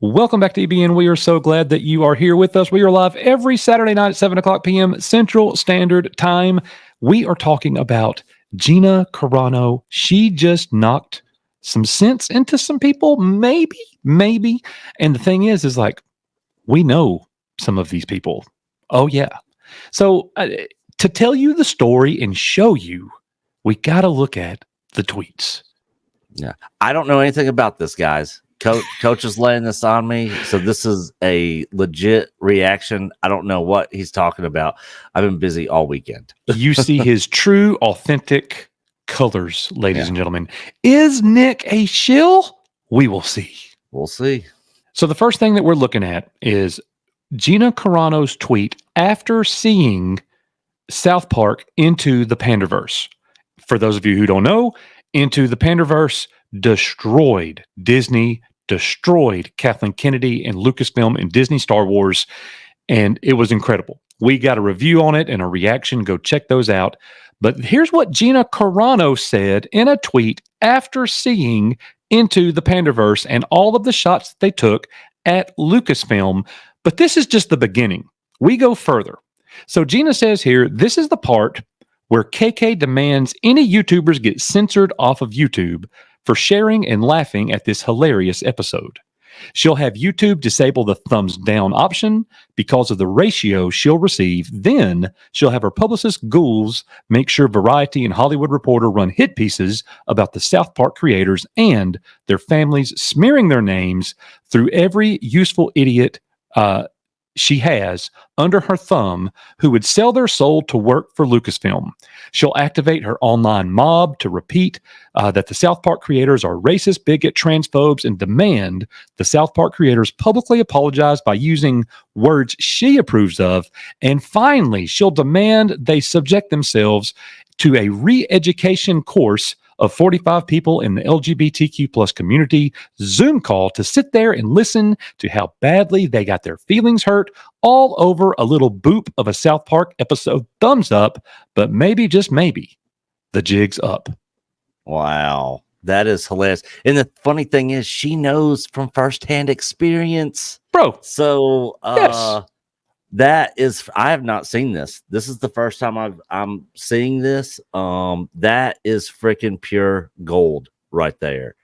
Welcome back to EBN. We are so glad that you are here with us. We are live every Saturday night at 7 o'clock p.m. Central Standard Time. We are talking about Gina Carano. She just knocked some sense into some people, maybe. And the thing is like, we know some of these people. Oh, yeah. So to tell you the story and show you, we got to look at the tweets. Yeah. I don't know anything about this, guys. Coach is laying this on me, so this is a legit reaction. I don't know what he's talking about. I've been busy all weekend. You see his true, authentic colors, ladies and gentlemen. Is Nick a shill? We will see. We'll see. So the first thing that we're looking at is Gina Carano's tweet after seeing South Park Into the Panderverse. For those of you who don't know, Into the Panderverse destroyed Disney, destroyed Kathleen Kennedy and Lucasfilm and Disney Star Wars, and it was incredible. We got a review on it and a reaction. Go check those out. But here's what Gina Carano said in a tweet after seeing Into the Panderverse and all of the shots that they took at Lucasfilm. But this is just the beginning. We go further. So Gina says here, this is the part where KK demands any YouTubers get censored off of YouTube for sharing and laughing at this hilarious episode. She'll have YouTube disable the thumbs down option because of the ratio she'll receive. Then she'll have her publicist Ghouls make sure Variety and Hollywood Reporter run hit pieces about the South Park creators and their families, smearing their names through every useful idiot she has under her thumb who would sell their soul to work for Lucasfilm. She'll activate her online mob to repeat that the South Park creators are racist, bigot, transphobes, and demand the South Park creators publicly apologize by using words she approves of. And finally, she'll demand they subject themselves to a re-education course of 45 people in the LGBTQ plus community Zoom call to sit there and listen to how badly they got their feelings hurt all over a little boop of a South Park episode. Thumbs up, but maybe, just maybe, the jig's up. Wow. That is hilarious. And the funny thing is, she knows from firsthand experience. Bro. So, yes. That is, I have not seen this. This is the first time I'm seeing this. That is freaking pure gold right there.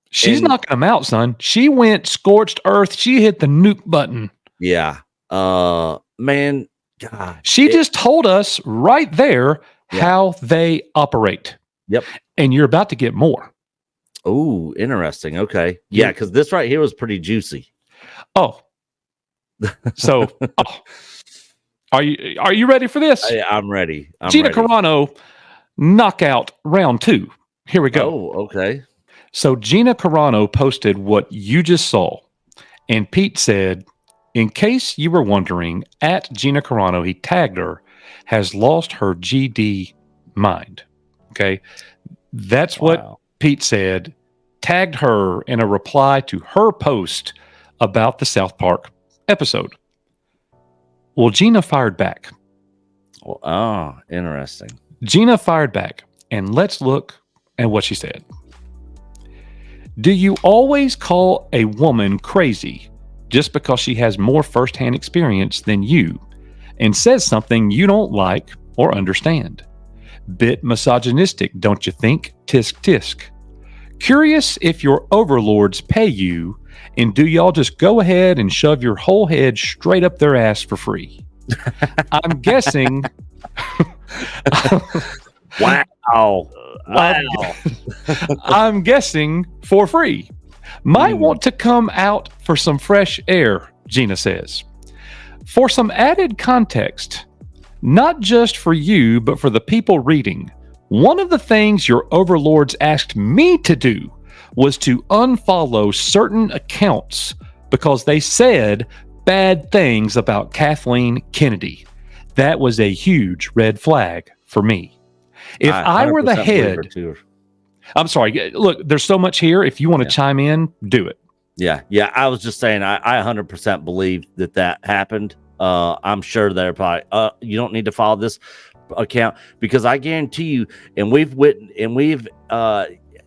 She's knocking them out, son. She went scorched earth. She hit the nuke button. Yeah. Man, God. She just told us right there how they operate. Yep. And you're about to get more. Oh, interesting. Okay. Yeah, because this right here was pretty juicy. Oh. So, are you ready for this? I'm ready. Gina Carano, knockout round 2. Here we go. Oh, okay. So Gina Carano posted what you just saw, and Pete said, in case you were wondering, at Gina Carano, he tagged her, has lost her GD mind. Okay, that's what Pete said. Tagged her in a reply to her post about the South Park episode. Well, Gina fired back. Well, oh, interesting. Gina fired back, and let's look at what she said. Do you always call a woman crazy just because she has more firsthand experience than you and says something you don't like or understand? Bit misogynistic, don't you think? Tisk tisk. Curious if your overlords pay you, and do y'all just go ahead and shove your whole head straight up their ass for free? I'm guessing. Wow. I'm guessing for free. Might want to come out for some fresh air, Gina says. For some added context, not just for you, but for the people reading, one of the things your overlords asked me to do was to unfollow certain accounts because they said bad things about Kathleen Kennedy. That was a huge red flag for me. If I were the head, I'm sorry, look, there's so much here. If you want to chime in, do it. Yeah. I was just saying, I 100% believe that happened. I'm sure they're probably, you don't need to follow this account, because I guarantee you, and we've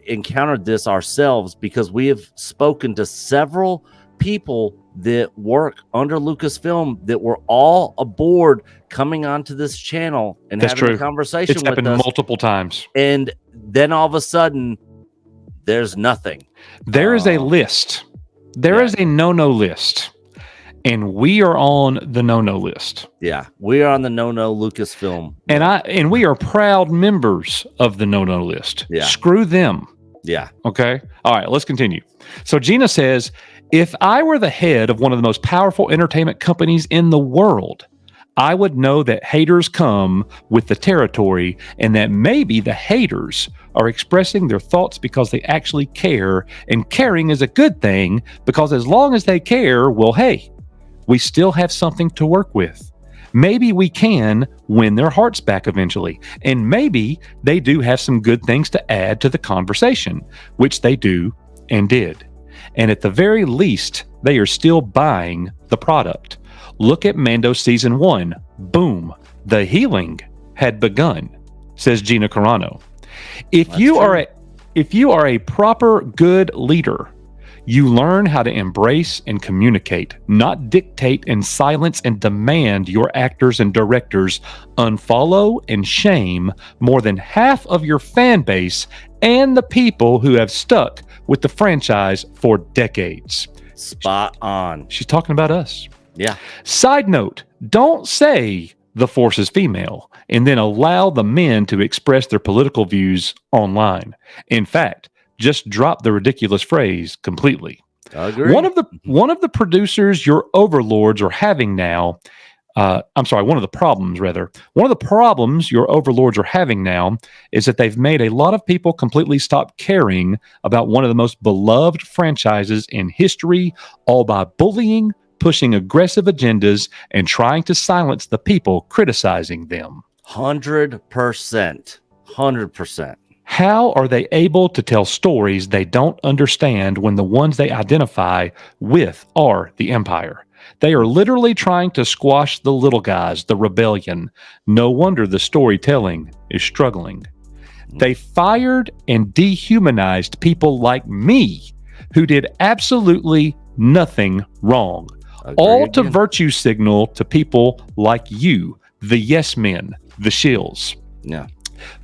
encountered this ourselves because we have spoken to several people that work under Lucasfilm that were all aboard coming onto this channel and That's having true. a conversation It's with happened us. multiple times. And then all of a sudden, there's nothing. There is a list. There is a no-no list. And we are on the no-no list. Yeah, we are on the no-no Lucasfilm. And we are proud members of the no-no list. Yeah. Screw them. Yeah. Okay. All right, let's continue. So Gina says, if I were the head of one of the most powerful entertainment companies in the world, I would know that haters come with the territory and that maybe the haters are expressing their thoughts because they actually care, and caring is a good thing because as long as they care, well, hey, we still have something to work with. Maybe we can win their hearts back eventually, and maybe they do have some good things to add to the conversation, which they do and did. And at the very least, they are still buying the product. Look at Mando Season 1. Boom. The healing had begun, says Gina Carano. If you are a proper good leader, you learn how to embrace and communicate, not dictate and silence and demand your actors and directors unfollow and shame more than half of your fan base and the people who have stuck with the franchise for decades. Spot on. She's talking about us. Yeah. Side note, don't say the Force is female and then allow the men to express their political views online. In fact, just drop the ridiculous phrase completely. I agree. One of the producers your overlords are having now, one of the problems your overlords are having now is that they've made a lot of people completely stop caring about one of the most beloved franchises in history, all by bullying, pushing aggressive agendas, and trying to silence the people criticizing them. 100%. 100%. How are they able to tell stories they don't understand when the ones they identify with are the Empire? They are literally trying to squash the little guys, the rebellion. No wonder the storytelling is struggling. They fired and dehumanized people like me who did absolutely nothing wrong. All to virtue signal to people like you, the yes men, the shills. Yeah.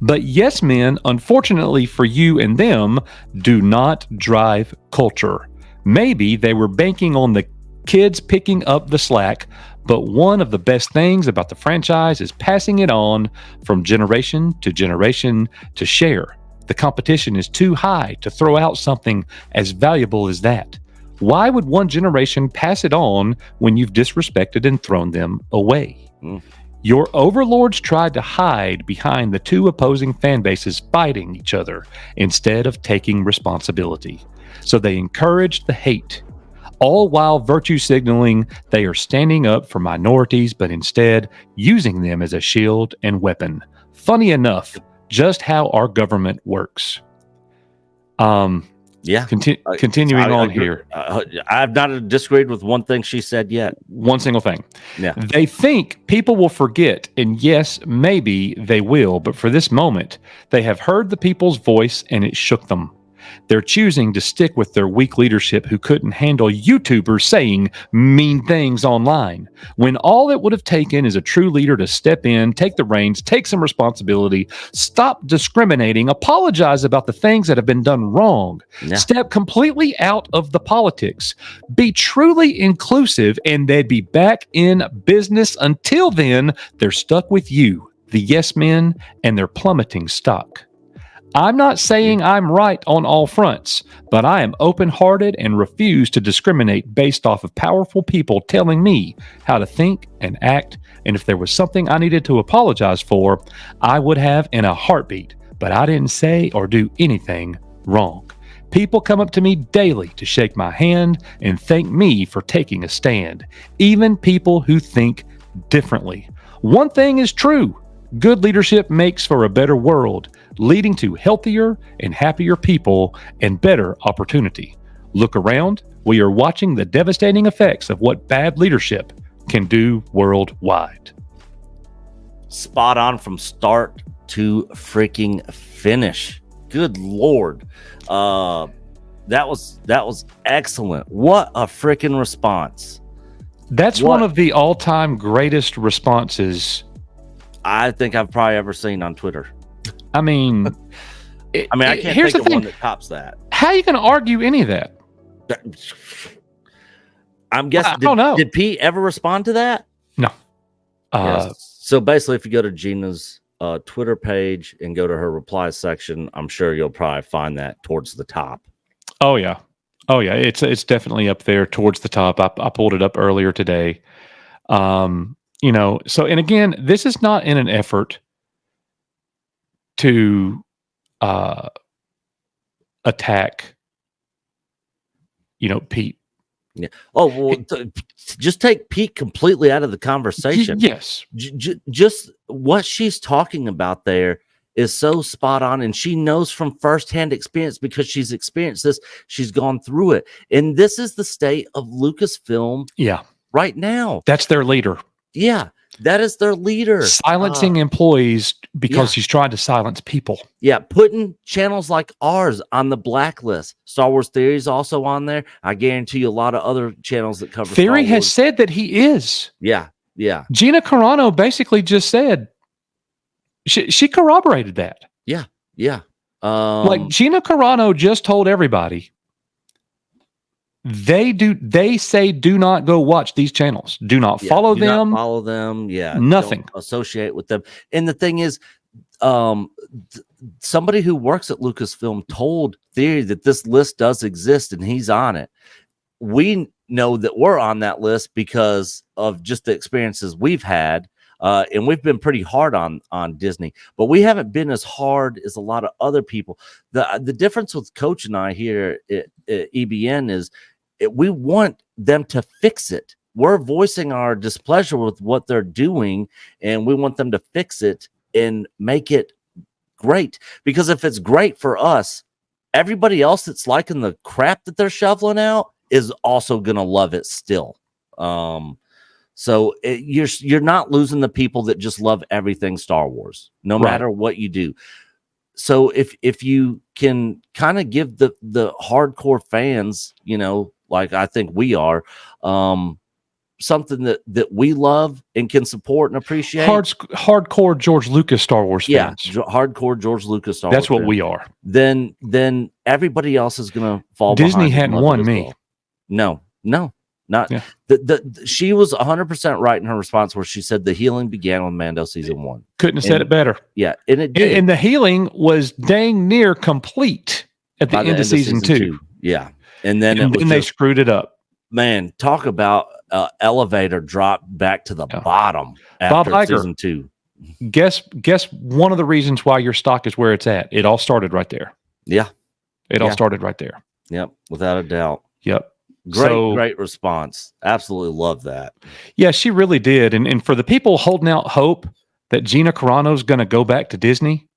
But yes men, unfortunately for you and them, do not drive culture. Maybe they were banking on the kids picking up the slack, but one of the best things about the franchise is passing it on from generation to share. The competition is too high to throw out something as valuable as that. Why would one generation pass it on when you've disrespected and thrown them away? Your overlords tried to hide behind the two opposing fan bases fighting each other instead of taking responsibility. So they encouraged the hate, all while virtue signaling they are standing up for minorities, but instead using them as a shield and weapon. Funny enough, just how our government works. Yeah. Continuing on here. I've not disagreed with one thing she said yet. One single thing. Yeah. They think people will forget, and yes, maybe they will, but for this moment, they have heard the people's voice and it shook them. They're choosing to stick with their weak leadership who couldn't handle YouTubers saying mean things online, when all it would have taken is a true leader to step in, take the reins, take some responsibility, stop discriminating, apologize about the things that have been done wrong, step completely out of the politics, be truly inclusive, and they'd be back in business. Until then, they're stuck with you, the yes men, and their plummeting stock. I'm not saying I'm right on all fronts, but I am open-hearted and refuse to discriminate based off of powerful people telling me how to think and act, and if there was something I needed to apologize for, I would have in a heartbeat, but I didn't say or do anything wrong. People come up to me daily to shake my hand and thank me for taking a stand, even people who think differently. One thing is true. Good leadership makes for a better world, leading to healthier and happier people and better opportunity. Look around. We are watching the devastating effects of what bad leadership can do worldwide. Spot on from start to freaking finish. Good Lord. That was excellent. What a freaking response. That's one of the all-time greatest responses I think I've probably ever seen on Twitter. I mean, I can't think of one that tops that. How are you going to argue any of that? I'm guessing. I don't know. Did Pete ever respond to that? No. So basically, if you go to Gina's Twitter page and go to her reply section, I'm sure you'll probably find that towards the top. Oh yeah. It's definitely up there towards the top. I pulled it up earlier today. You know, so, and again, this is not in an effort to attack, you know, Pete. Yeah. Oh, well, just take Pete completely out of the conversation. Yes. Just what she's talking about there is so spot on, and she knows from firsthand experience because she's experienced this. She's gone through it, and this is the state of Lucasfilm. Yeah. Right now, that's their leader. Yeah, that is their leader. Silencing employees because he's trying to silence people. Yeah, putting channels like ours on the blacklist. Star Wars Theory is also on there. I guarantee you a lot of other channels that cover Theory has said that he is. Yeah. Gina Carano basically just said she corroborated that. Yeah. Like Gina Carano just told everybody they say do not go watch these channels. Do not follow them. Not follow them. Yeah. Nothing. Don't associate with them. And the thing is, somebody who works at Lucasfilm told Theory that this list does exist and he's on it. We know that we're on that list because of just the experiences we've had. And we've been pretty hard on Disney, but we haven't been as hard as a lot of other people. The difference with Coach and I here at EBN is we want them to fix it. We're voicing our displeasure with what they're doing, and we want them to fix it and make it great. Because if it's great for us, everybody else that's liking the crap that they're shoveling out is also going to love it still. So you're not losing the people that just love everything Star Wars, no matter what you do. So if you can kind of give the hardcore fans, you know, like I think we are, something that we love and can support and appreciate. Hardcore George Lucas Star Wars fans. Yeah, hardcore George Lucas Star Wars. That's what we are. Then everybody else is going to fall Disney behind. hadn't won me. Well. No. Not she was 100% right in her response where she said the healing began with Mando season 1. Couldn't have said it better. Yeah, and it did. And the healing was dang near complete at the end of season 2. Yeah, and then they screwed it up. Man, talk about elevator drop back to the bottom after Bob Iger, season 2. Guess one of the reasons why your stock is where it's at. It all started right there. Yeah, it all started right there. Yep, without a doubt. Yep. Great response. Absolutely love that. Yeah, she really did. And for the people holding out hope that Gina Carano's going to go back to Disney,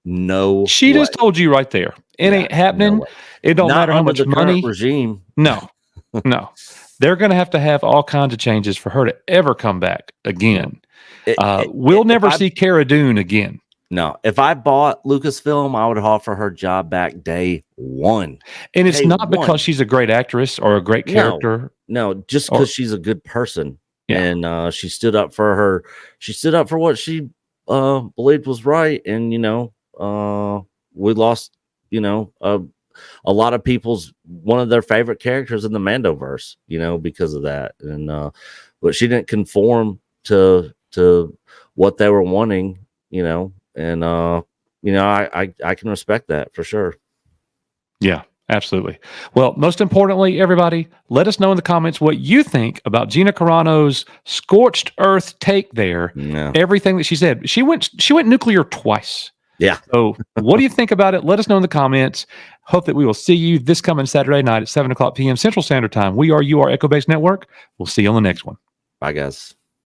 no, she just told you right there, it ain't happening. It don't matter how much money. Regime. No, they're going to have all kinds of changes for her to ever come back again. We'll never see Cara Dune again. No, if I bought Lucasfilm, I would offer her job back day 1. And it's not because she's a great actress or a great character. No, just because she's a good person. Yeah. And she stood up for what she believed was right. And, you know, we lost, you know, a lot of people's one of their favorite characters in the Mandoverse, you know, because of that. And but she didn't conform to what they were wanting, you know. And, you know, I can respect that for sure. Yeah, absolutely. Well, most importantly, everybody, let us know in the comments what you think about Gina Carano's scorched earth take there. Yeah. Everything that she said. She went nuclear twice. Yeah. So what do you think about it? Let us know in the comments. Hope that we will see you this coming Saturday night at 7:00 p.m. Central Standard Time. We are UR Echo Base Network. We'll see you on the next one. Bye, guys.